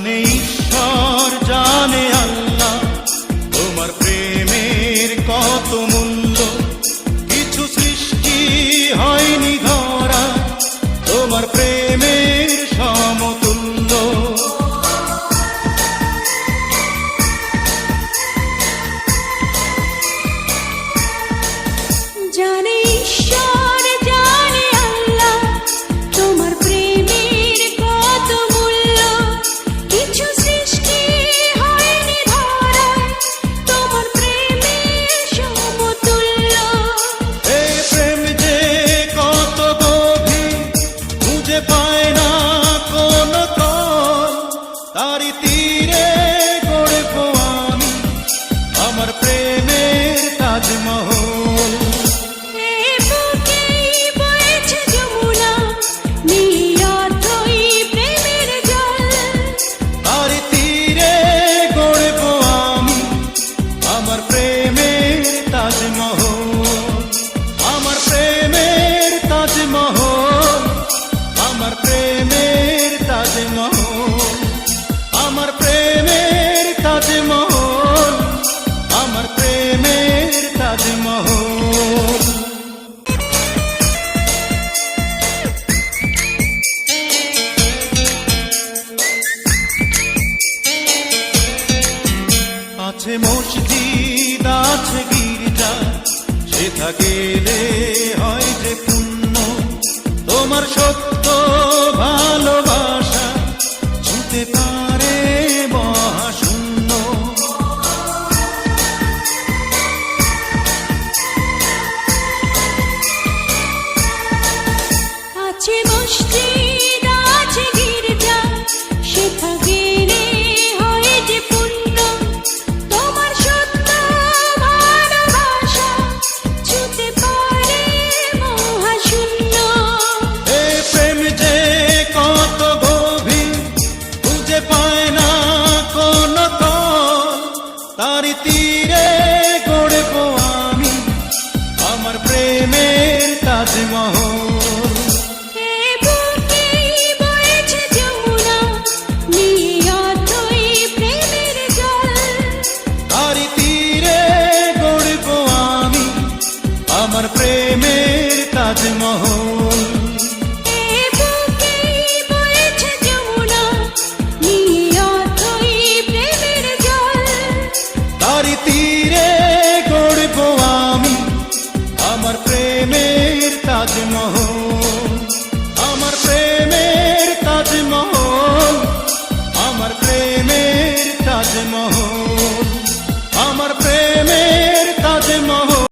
জানে ঈশ্বর, জানে আল্লাহ, তোমার প্রেমের কত মূল্য। কিছু সৃষ্টি হয়নি ধরা তোমার প্রেমের সমতুল্য। জানে ঈশ্বর, জানে আল্লাহ, তোমার প্রেমের কত মূল্য। কিছু সৃষ্টি হয়নি ধরা তোমার প্রেমের সমতুল্য। এই প্রেম যে কত গভীর, খুঁজে পায় না কোন তল, তারি তীরে গড়ব আমি আমার প্রেমের তাজমহল। আমার প্রেমের তাজমহল, আমার প্রেমের তাজমহল, আমার প্রেমের তাজমহল, আমার প্রেমের তাজমহল। আছে মসজিদ, আছে গির্জা, সেথা গেলে হয় যে পুণ্য। তোমার সত্য ভালোবাসা ছুঁতে পারে মহাশূন্য। আছে মসজিদ, আছে গির্জা, সেথা গেলে হয় যে পুণ্য। তোমার সত্য ভালোবাসা ছুঁতে পারে মহাশূন্য। এই প্রেম যে কত গভীর, খুঁজে পায় না কোন তল, তারি তীরে গড়ব আমি আমার প্রেমের তাজমহল। তারি তীরে গড়ব আমি আমার প্রেমের তাজমহল। তারি তীরে গড়ব আমি আমার প্রেমের তাজমহল।